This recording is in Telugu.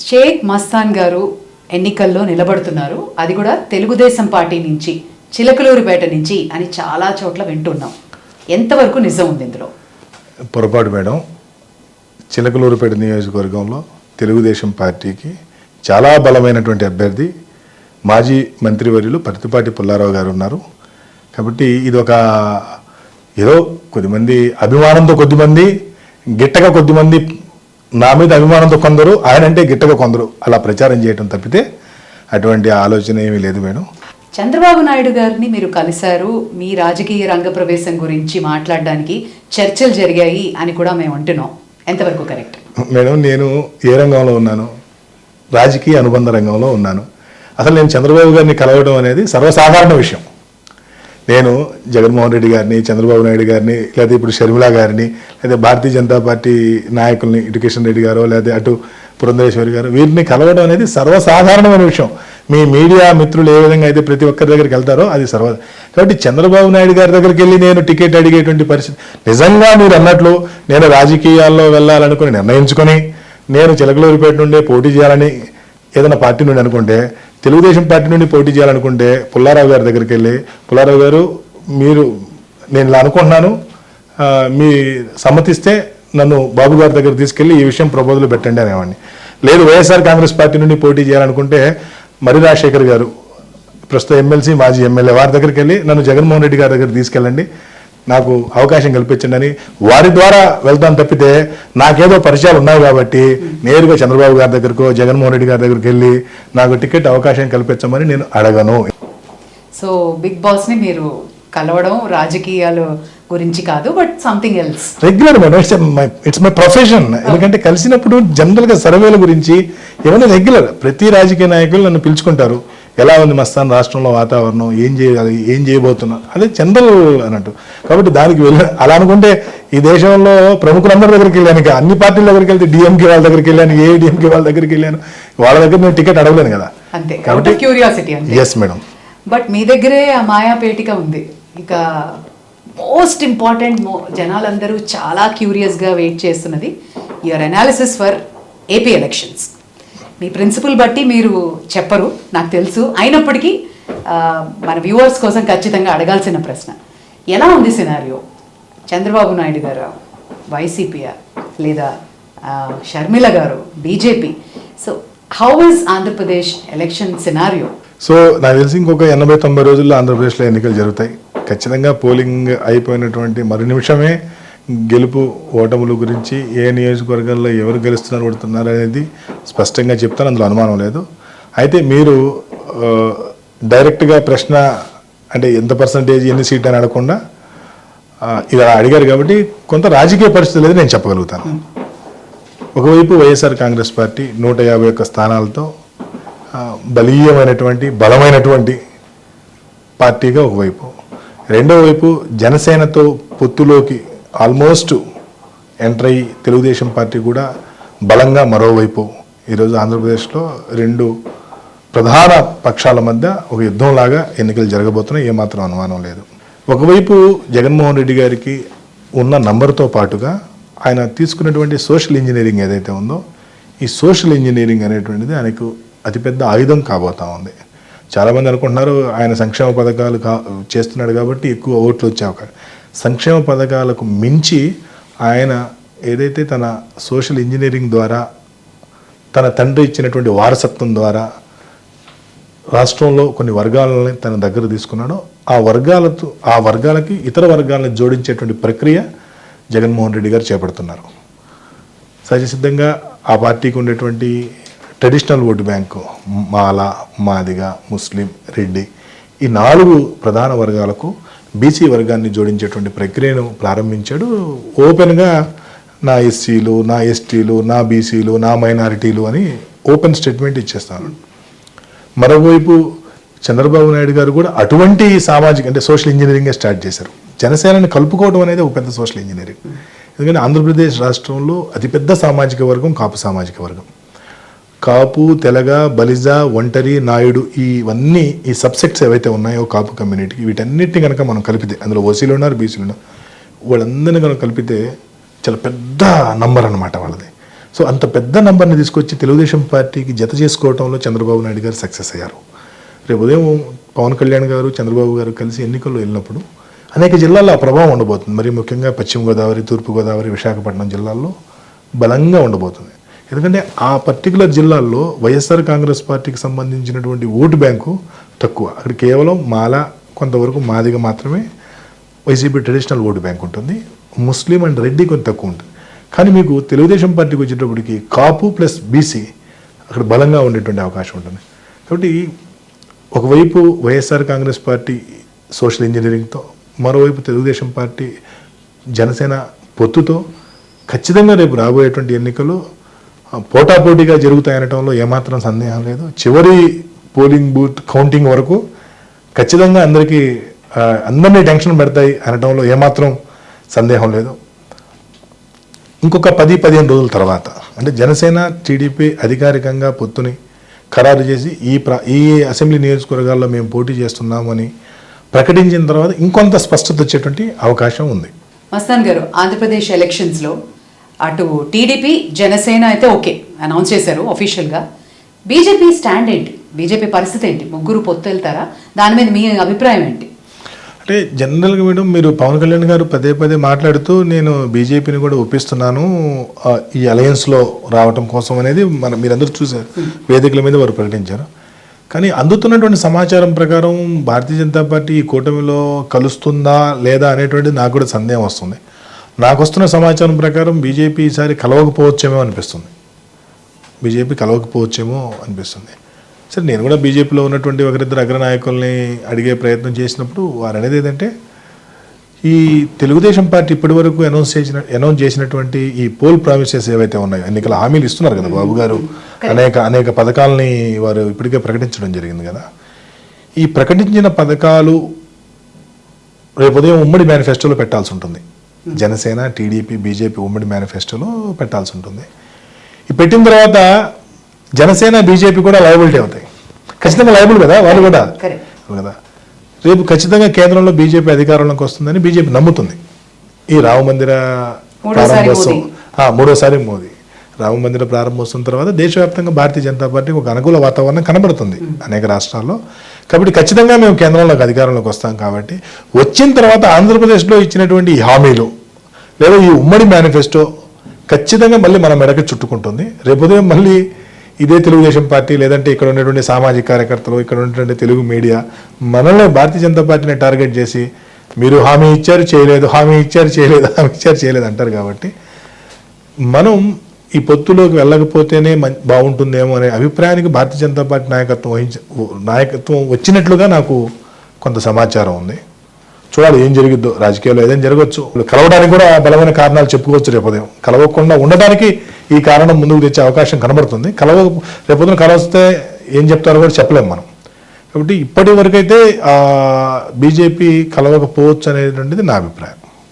షేక్ మస్తాన్ గారు ఎన్నికల్లో నిలబడుతున్నారు, అది కూడా తెలుగుదేశం పార్టీ నుంచి, చిలకలూరిపేట నుంచి అని చాలా చోట్ల వింటున్నాం. ఎంతవరకు నిజం ఉంది ఇందులో? పొరపాటు మేడం. చిలకలూరిపేట నియోజకవర్గంలో తెలుగుదేశం పార్టీకి చాలా బలమైనటువంటి అభ్యర్థి మాజీ మంత్రివర్యులు పర్తిపాటి పుల్లారావు గారు ఉన్నారు. కాబట్టి ఇది ఒక ఏదో కొద్దిమంది అభిమానంతో కొద్దిమంది, గిట్టగా కొద్దిమంది, నా మీద అభిమానంతో కొందరు, ఆయన అంటే గిట్టగా కొందరు అలా ప్రచారం చేయడం తప్పితే అటువంటి ఆలోచన ఏమీ లేదు మేడం. చంద్రబాబు నాయుడు గారిని మీరు కలిశారు, మీ రాజకీయ రంగ ప్రవేశం గురించి మాట్లాడడానికి చర్చలు జరిగాయి అని కూడా మేము అంటున్నాం. ఎంతవరకు కరెక్ట్ మేడం? నేను ఏ రంగంలో ఉన్నాను? రాజకీయ అనుబంధ రంగంలో ఉన్నాను. అసలు నేను చంద్రబాబు గారిని కలవడం అనేది సర్వసాధారణ విషయం. నేను జగన్మోహన్ రెడ్డి గారిని, చంద్రబాబు నాయుడు గారిని, లేదా ఇప్పుడు షర్మిల గారిని, లేదా భారతీయ జనతా పార్టీ నాయకుల్ని, ఇటు కిషన్ రెడ్డి గారు, లేదా అటు పురంధరేశ్వరి గారు, వీరిని కలవడం అనేది సర్వసాధారణమైన విషయం. మీ మీడియా మిత్రులు ఏ విధంగా అయితే ప్రతి ఒక్కరి దగ్గరికి వెళ్తారో అది కాబట్టి చంద్రబాబు నాయుడు గారి దగ్గరికి వెళ్ళి నేను టికెట్ అడిగేటువంటి పరిస్థితి, నిజంగా మీరు అన్నట్లు నేను రాజకీయాల్లో వెళ్ళాలనుకుని నిర్ణయించుకొని నేను చిలకలూరిపేట నుండే పోటీ చేయాలని ఏదైనా పార్టీ నుండి అనుకుంటే, తెలుగుదేశం పార్టీ నుండి పోటీ చేయాలనుకుంటే పుల్లారావు గారి దగ్గరికి వెళ్ళి, పుల్లారావు గారు నేను ఇలా అనుకుంటున్నాను, మీ సమ్మతిస్తే నన్ను బాబు గారి దగ్గర తీసుకెళ్ళి ఈ విషయం ప్రపోజల్ పెట్టండి అనేవాడిని. లేదు వైఎస్ఆర్ కాంగ్రెస్ పార్టీ నుండి పోటీ చేయాలనుకుంటే మరి రాజశేఖర్ గారు, ప్రస్తుత ఎమ్మెల్సీ మాజీ ఎమ్మెల్యే, వారి దగ్గరికి వెళ్ళి నన్ను జగన్మోహన్ రెడ్డి గారి దగ్గర తీసుకెళ్ళండి, నాకు అవకాశం కల్పించండి అని వారి ద్వారా వెళ్తాను తప్పితే నాకేదో పరిచయాలు ఉన్నాయి కాబట్టి నేరుగా చంద్రబాబు గారి దగ్గరకో జగన్మోహన్ రెడ్డి గారి దగ్గరికి వెళ్ళి నాకు టికెట్ అవకాశం కల్పించమని నేను అడగను. సో బిగ్ బాస్ ని మీరు కలవడం రాజకీయాల గురించి కాదు, but something else. Regular madam, it's my profession. ఎందుకంటే కలిసినప్పుడు జనరల్గా సర్వేల గురించి ఏమైనా రెగ్యులర్, ప్రతి రాజకీయ నాయకులు నన్ను పిలుచుకుంటారు, ఎలా ఉంది మస్తాన్ రాష్ట్రంలో వాతావరణం, ఏం చేయాలి, ఏం చేయబోతున్నా, అదే జనరల్ అన్నట్టు. కాబట్టి దానికి అలా అనుకుంటే ఈ దేశంలో ప్రముఖులందరి దగ్గరికి వెళ్ళాను, ఇక అన్ని పార్టీల దగ్గరికి వెళ్తే డిఎంకే వాళ్ళ దగ్గరికి వెళ్ళాను, ఏఐడిఎంకే వాళ్ళ దగ్గరికి వెళ్ళాను, వాళ్ళ దగ్గర నేను టికెట్ అడగలేను కదా. అంతే, కాబట్టి క్యూరియాసిటీ. Yes madam. బట్ మీ దగ్గరే ఆ మాయాపేటిక ఉంది. ఇక మోస్ట్ ఇంపార్టెంట్, జనాలందరూ చాలా క్యూరియస్గా వెయిట్ చేస్తున్నది your analysis for AP elections. మీ ప్రిన్సిపల్ బట్టి మీరు చెప్పరు నాకు తెలుసు, అయినప్పటికీ మన వ్యూవర్స్ కోసం ఖచ్చితంగా అడగాల్సిన ప్రశ్న, ఎలా ఉంది సినారియో? చంద్రబాబు నాయుడు గారు వైసీపీయా, లేదా షర్మిల గారు BJP? So how is Andhra Pradesh election scenario? So నాకు తెలిసి ఇంకొక 80-90 రోజుల్లో ఆంధ్రప్రదేశ్లో ఎన్నికలు జరుగుతాయి. ఖచ్చితంగా పోలింగ్ అయిపోయినటువంటి మరు నిమిషమే గెలుపు ఓటముల గురించి, ఏ నియోజకవర్గాల్లో ఎవరు గెలుస్తున్నారు ఓడుతున్నారు అనేది స్పష్టంగా చెప్తాను, అందులో అనుమానం లేదు. అయితే మీరు డైరెక్ట్గా ప్రశ్న అంటే ఎంత పర్సంటేజ్ ఎన్ని సీట్లు అని అడగకుండా ఇలా అడిగారు కాబట్టి కొంత రాజకీయ పరిస్థితి లేదు నేను చెప్పగలుగుతాను. ఒకవైపు వైఎస్ఆర్ కాంగ్రెస్ పార్టీ 151 స్థానాలతో బలమైనటువంటి పార్టీగా ఒకవైపు, రెండో వైపు జనసేనతో పొత్తులోకి ఆల్మోస్ట్ ఎంటర్ అయ్యి తెలుగుదేశం పార్టీ కూడా బలంగా మరోవైపు. ఈరోజు ఆంధ్రప్రదేశ్లో 2 ప్రధాన పక్షాల మధ్య ఒక యుద్ధంలాగా ఎన్నికలు జరగబోతున్నాయి, ఏమాత్రం అనుమానం లేదు. ఒకవైపు జగన్మోహన్ రెడ్డి గారికి ఉన్న నంబర్తో పాటుగా ఆయన తీసుకున్నటువంటి సోషల్ ఇంజనీరింగ్ ఏదైతే ఉందో, ఈ సోషల్ ఇంజనీరింగ్ అనేటువంటిది ఆయనకు అతిపెద్ద ఆయుధం కాబోతా ఉంది. చాలామంది అనుకుంటున్నారు ఆయన సంక్షేమ పథకాలు చేస్తున్నాడు కాబట్టి ఎక్కువ ఓట్లు వచ్చే అవకాశం. సంక్షేమ పథకాలకు మించి ఆయన ఏదైతే తన సోషల్ ఇంజనీరింగ్ ద్వారా, తన తండ్రి ఇచ్చినటువంటి వారసత్వం ద్వారా రాష్ట్రంలో కొన్ని వర్గాలని తన దగ్గర తీసుకున్నాడో, ఆ వర్గాలకి ఇతర వర్గాలను జోడించేటువంటి ప్రక్రియ జగన్మోహన్ రెడ్డి గారు చేపడుతున్నారు. సహజసిద్ధంగా ఆ పార్టీకి ఉండేటువంటి ట్రెడిషనల్ ఓటు బ్యాంకు మాల, మాదిగ, ముస్లిం, రెడ్డి, ఈ 4 ప్రధాన వర్గాలకు బీసీ వర్గాన్ని జోడించేటువంటి ప్రక్రియను ప్రారంభించాడు. ఓపెన్గా నా ఎస్సీలు, నా ఎస్టీలు, నా బీసీలు, నా మైనారిటీలు అని ఓపెన్ స్టేట్మెంట్ ఇచ్చేస్తాను. మరోవైపు చంద్రబాబు నాయుడు గారు కూడా అటువంటి సామాజిక అంటే సోషల్ ఇంజనీరింగే స్టార్ట్ చేశారు. జనసేనని కలుపుకోవడం అనేది ఒక పెద్ద సోషల్ ఇంజనీరింగ్. ఎందుకంటే ఆంధ్రప్రదేశ్ రాష్ట్రంలో అతిపెద్ద సామాజిక వర్గం కాపు సామాజిక వర్గం. కాపు, తెలగ, బలిజ, ఒంటరి, నాయుడు, ఇవన్నీ ఈ సబ్సెక్ట్స్ ఏవైతే ఉన్నాయో కాపు కమ్యూనిటీకి, వీటన్నిటిని కనుక మనం కలిపితే, అందులో ఓసీలు ఉన్నారు, బీసీలు ఉన్నారు, వాళ్ళందరినీ కనుక కలిపితే చాలా పెద్ద నంబర్ అనమాట వాళ్ళది. సో అంత పెద్ద నంబర్ని తీసుకొచ్చి తెలుగుదేశం పార్టీకి జత చేసుకోవడంలో చంద్రబాబు నాయుడు గారు సక్సెస్ అయ్యారు. రేపు ఉదయం పవన్ కళ్యాణ్ గారు చంద్రబాబు గారు కలిసి ఎన్నికల్లో వెళ్ళినప్పుడు అనేక జిల్లాల్లో ఆ ప్రభావం ఉండబోతుంది. మరి ముఖ్యంగా పశ్చిమ గోదావరి, తూర్పు గోదావరి, విశాఖపట్నం జిల్లాల్లో బలంగా ఉండబోతుంది. ఎందుకంటే ఆ పర్టికులర్ జిల్లాల్లో వైఎస్ఆర్ కాంగ్రెస్ పార్టీకి సంబంధించినటువంటి ఓటు బ్యాంకు తక్కువ. అక్కడ కేవలం మాల, కొంతవరకు మాదిగ మాత్రమే వైసీపీ ట్రెడిషనల్ ఓటు బ్యాంక్ ఉంటుంది. ముస్లిం అండ్ రెడ్డి కొంత తక్కువ ఉంటుంది. కానీ మీకు తెలుగుదేశం పార్టీకి వచ్చేటప్పటికి కాపు ప్లస్ బీసీ అక్కడ బలంగా ఉండేటువంటి అవకాశం ఉంటుంది. కాబట్టి ఒకవైపు వైఎస్ఆర్ కాంగ్రెస్ పార్టీ సోషల్ ఇంజనీరింగ్తో, మరోవైపు తెలుగుదేశం పార్టీ జనసేన పొత్తుతో ఖచ్చితంగా రేపు రాబోయేటువంటి ఎన్నికలు పోటాపోటీగా జరుగుతాయనటంలో ఏమాత్రం సందేహం లేదు. చివరి పోలింగ్ బూత్ కౌంటింగ్ వరకు ఖచ్చితంగా అందరినీ టెన్షన్ పెడతాయి అనటంలో ఏమాత్రం సందేహం లేదు. ఇంకొక 10-15 రోజుల తర్వాత అంటే జనసేన టీడీపీ అధికారికంగా పొత్తుని ఖరారు చేసి ఈ అసెంబ్లీ నియోజకవర్గాల్లో మేము పోటీ చేస్తున్నామని ప్రకటించిన తర్వాత ఇంకొంత స్పష్టత వచ్చేటువంటి అవకాశం ఉంది. మస్తాన్ గారు, ఆంధ్రప్రదేశ్ ఎలక్షన్స్లో అటు టీడీపీ, జనసేన అయితే ఓకే అనౌన్స్ చేశారు అఫీషియల్గా. బీజేపీ స్టాండ్ ఏంటి? బీజేపీ పరిస్థితి ఏంటి? ముగ్గురు పొత్తు వెళ్తారా? దాని మీద మీ అభిప్రాయం ఏంటి? అంటే జనరల్గా మేడం, మీరు పవన్ కళ్యాణ్ గారు పదే మాట్లాడుతూ నేను బీజేపీని కూడా ఒప్పిస్తున్నాను ఈ అలయన్స్లో రావటం కోసం అనేది మీరందరూ చూశారు, వేదికల మీద వారు ప్రకటించారు. కానీ అందుతున్నటువంటి సమాచారం ప్రకారం భారతీయ జనతా పార్టీ ఈ కూటమిలో కలుస్తుందా లేదా అనేటువంటిది నాకు కూడా సందేహం వస్తుంది. నాకు వస్తున్న సమాచారం ప్రకారం బీజేపీ ఈసారి కలవకపోవచ్చేమో అనిపిస్తుంది. సరే, నేను కూడా బీజేపీలో ఉన్నటువంటి ఒకరిద్దరు అగ్రనాయకుల్ని అడిగే ప్రయత్నం చేసినప్పుడు వారు అనేది ఏంటంటే, ఈ తెలుగుదేశం పార్టీ ఇప్పటి వరకు అనౌన్స్ చేసినటువంటి ఈ పోల్ ప్రామిసెస్ ఏవైతే ఉన్నాయో, ఎన్నికల హామీలు ఇస్తున్నారు కదా బాబు గారు, అనేక పథకాలని వారు ఇప్పటికే ప్రకటించడం జరిగింది కదా. ఈ ప్రకటించిన పథకాలు రేపు ఉదయం ఉమ్మడి మేనిఫెస్టోలో పెట్టాల్సి ఉంటుంది. జనసేన, టీడీపీ, బీజేపీ ఉమ్మడి మేనిఫెస్టోలో పెట్టాల్సి ఉంటుంది. ఈ పెట్టిన తర్వాత జనసేన, బీజేపీ కూడా లయబిలిటీ అవుతాయి. ఖచ్చితంగా లయబుల్ కదా వాళ్ళు కూడా కదా. రేపు ఖచ్చితంగా కేంద్రంలో బీజేపీ అధికారంలోకి వస్తుందని బీజేపీ నమ్ముతుంది. ఈ రామ మందిర ప్రారంభోత్సవం, మూడోసారి మోదీ రామ మందిర ప్రారంభోత్సవం తర్వాత దేశవ్యాప్తంగా భారతీయ జనతా పార్టీకి ఒక అనుకూల వాతావరణం కనబడుతుంది అనేక రాష్ట్రాల్లో. కాబట్టి ఖచ్చితంగా మేము కేంద్రంలోకి అధికారంలోకి వస్తాం. కాబట్టి వచ్చిన తర్వాత ఆంధ్రప్రదేశ్లో ఇచ్చినటువంటి ఈ హామీలు లేదా ఈ ఉమ్మడి మేనిఫెస్టో ఖచ్చితంగా మళ్ళీ మన మెడకి చుట్టుకుంటుంది. రేపు ఉదయం మళ్ళీ ఇదే తెలుగుదేశం పార్టీ లేదంటే ఇక్కడ ఉన్నటువంటి సామాజిక కార్యకర్తలు, ఇక్కడ ఉన్నటువంటి తెలుగు మీడియా మనల్ని భారతీయ జనతా పార్టీని టార్గెట్ చేసి మీరు హామీ ఇచ్చారు చేయలేదు, హామీ ఇచ్చారు చేయలేదు అంటారు. కాబట్టి మనం ఈ పొత్తులోకి వెళ్ళకపోతేనే బాగుంటుందేమో అనే అభిప్రాయానికి భారతీయ జనతా పార్టీ నాయకత్వం వచ్చినట్లుగా నాకు కొంత సమాచారం ఉంది. చూడాలి ఏం జరిగిద్దో. రాజకీయాల్లో ఏదైనా జరగవచ్చు. కలవడానికి కూడా బలమైన కారణాలు చెప్పుకోవచ్చు. రేపొదయం కలవకుండా ఉండడానికి ఈ కారణం ముందుకు తెచ్చే అవకాశం కనబడుతుంది. రేపొద్దున కలవస్తే ఏం చెప్తారో కూడా చెప్పలేము మనం. కాబట్టి ఇప్పటి వరకైతే బీజేపీ కలవకపోవచ్చు అనేటువంటిది నా అభిప్రాయం.